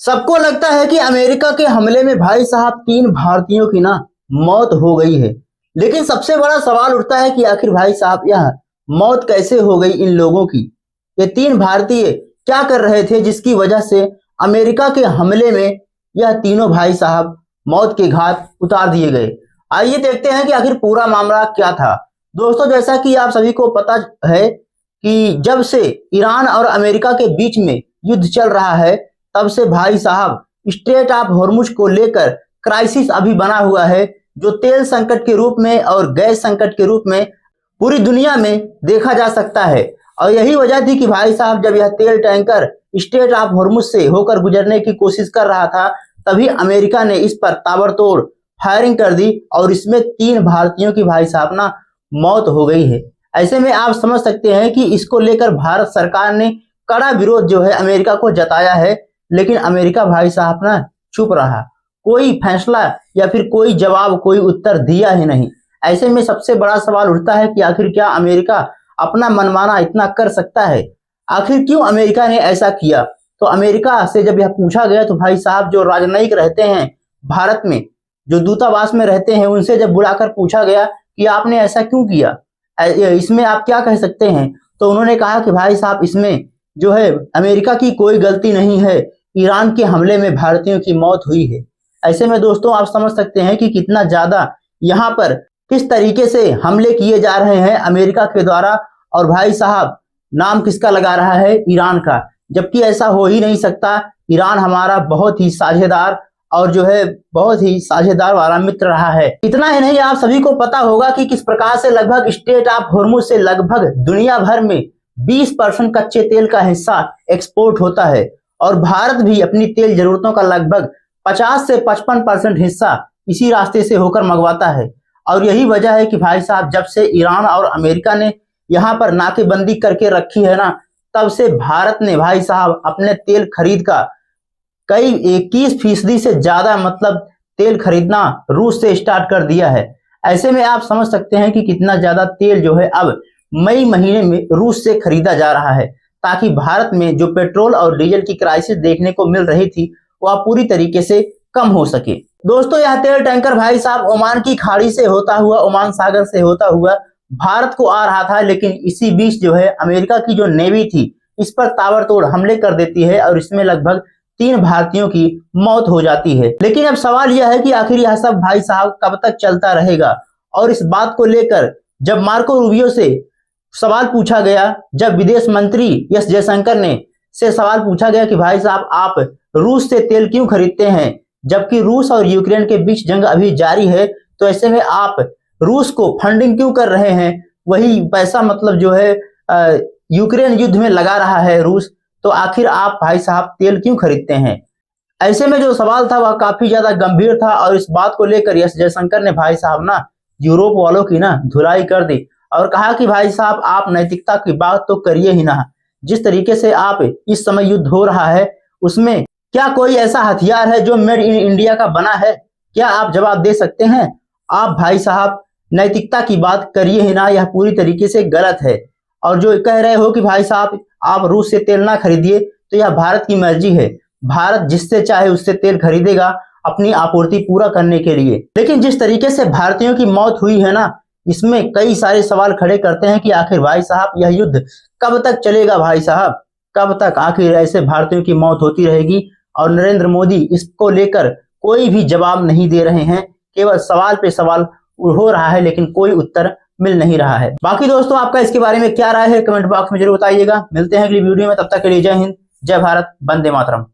सबको लगता है कि अमेरिका के हमले में भाई साहब 3 भारतीयों की ना मौत हो गई है। लेकिन सबसे बड़ा सवाल उठता है कि आखिर भाई साहब यह मौत कैसे हो गई इन लोगों की। ये 3 भारतीय क्या कर रहे थे जिसकी वजह से अमेरिका के हमले में यह तीनों भाई साहब मौत के घाट उतार दिए गए। आइए देखते हैं कि आखिर पूरा मामला क्या था। दोस्तों, जैसा कि आप सभी को पता है कि जब से ईरान और अमेरिका के बीच में युद्ध चल रहा है, तब से भाई साहब स्ट्रेट ऑफ हॉर्मुज को लेकर क्राइसिस अभी बना हुआ है, जो तेल संकट के रूप में और गैस संकट के रूप में पूरी दुनिया में देखा जा सकता है। और यही वजह थी कि भाई साहब जब यह तेल टैंकर स्ट्रेट ऑफ हॉर्मुज से होकर गुजरने की कोशिश कर रहा था, तभी अमेरिका ने इस पर ताबड़तोड़ फायरिंग कर दी और इसमें 3 भारतीयों की भाई साहब ना मौत हो गई है। ऐसे में आप समझ सकते हैं कि इसको लेकर भारत सरकार ने कड़ा विरोध जो है अमेरिका को जताया है। लेकिन अमेरिका भाई साहब ना चुप रहा, कोई फैसला या फिर कोई जवाब, कोई उत्तर दिया ही नहीं। ऐसे में सबसे बड़ा सवाल उठता है कि आखिर क्या अमेरिका अपना मनमाना इतना कर सकता है? आखिर क्यों अमेरिका ने ऐसा किया? तो अमेरिका से जब यह पूछा गया तो भाई साहब जो राजनयिक रहते हैं भारत में, जो दूतावास में रहते हैं, उनसे जब बुलाकर पूछा गया कि आपने ऐसा क्यों किया, इसमें आप क्या कह सकते हैं, तो उन्होंने कहा कि भाई साहब इसमें जो है अमेरिका की कोई गलती नहीं है, ईरान के हमले में भारतीयों की मौत हुई है। ऐसे में दोस्तों आप समझ सकते हैं कि कितना ज्यादा यहाँ पर किस तरीके से हमले किए जा रहे हैं अमेरिका के द्वारा। और भाई साहब नाम किसका लगा रहा है? ईरान का, जबकि ऐसा हो ही नहीं सकता। ईरान हमारा बहुत ही साझेदार और जो है बहुत ही साझेदार वाला मित्र रहा है। इतना ही नहीं, आप सभी को पता होगा कि किस प्रकार से लगभग स्ट्रेट ऑफ हॉर्मुज से लगभग दुनिया भर में 20% कच्चे तेल का हिस्सा एक्सपोर्ट होता है और भारत भी अपनी तेल जरूरतों का लगभग 50 से 55% हिस्सा इसी रास्ते से होकर मंगवाता है। और यही वजह है कि भाई साहब जब से ईरान और अमेरिका ने यहाँ पर नाकेबंदी करके रखी है ना, तब से भारत ने भाई साहब अपने तेल खरीद का कई 21% से ज्यादा मतलब तेल खरीदना रूस से स्टार्ट कर दिया है। ऐसे में आप समझ सकते हैं कि कितना ज्यादा तेल जो है अब मई महीने में रूस से खरीदा जा रहा है, ताकि भारत में जो पेट्रोल और डीजल की क्राइसिस देखने को मिल रही थी वह पूरी तरीके से कम हो सके। दोस्तों, यह तेल टैंकर भाई साहब ओमान की खाड़ी से होता हुआ, ओमान सागर से होता हुआ भारत को आ रहा था। लेकिन इसी बीच जो है अमेरिका की जो नेवी थी इस पर ताबड़तोड़ हमले कर देती है और इसमें लगभग 3 भारतीयों की मौत हो जाती है। लेकिन अब सवाल यह है कि आखिर यह सब भाई साहब कब तक चलता रहेगा? और इस बात को लेकर जब मार्को रूबियो से सवाल पूछा गया, जब विदेश मंत्री एस जयशंकर ने से सवाल पूछा गया कि भाई साहब आप रूस से तेल क्यों खरीदते हैं, जबकि रूस और यूक्रेन के बीच जंग अभी जारी है, तो ऐसे में आप रूस को फंडिंग क्यों कर रहे हैं? वही पैसा मतलब जो है यूक्रेन युद्ध में लगा रहा है रूस, तो आखिर आप भाई साहब तेल क्यों खरीदते हैं? ऐसे में जो सवाल था वह काफी ज्यादा गंभीर था और इस बात को लेकर एस जयशंकर ने भाई साहब ना यूरोप वालों की ना धुलाई कर दी और कहा कि भाई साहब आप नैतिकता की बात तो करिए ही ना। जिस तरीके से आप इस समय युद्ध हो रहा है उसमें क्या कोई ऐसा हथियार है जो मेड इन इंडिया का बना है? क्या आप जवाब दे सकते हैं? आप भाई साहब नैतिकता की बात करिए ही ना, यह पूरी तरीके से गलत है। और जो कह रहे हो कि भाई साहब आप रूस से तेल ना खरीदिए, तो यह भारत की मर्जी है। भारत जिससे चाहे उससे तेल खरीदेगा अपनी आपूर्ति पूरा करने के लिए। लेकिन जिस तरीके से भारतीयों की मौत हुई है ना, इसमें कई सारे सवाल खड़े करते हैं कि आखिर भाई साहब यह युद्ध कब तक चलेगा? भाई साहब कब तक आखिर ऐसे भारतीयों की मौत होती रहेगी? और नरेंद्र मोदी इसको लेकर कोई भी जवाब नहीं दे रहे हैं, केवल सवाल पे सवाल हो रहा है लेकिन कोई उत्तर मिल नहीं रहा है। बाकी दोस्तों आपका इसके बारे में क्या राय है कमेंट बॉक्स में जरूर बताइएगा। मिलते हैं अगली वीडियो में, तब तक के लिए जय हिंद, जय भारत, वंदे मातरम।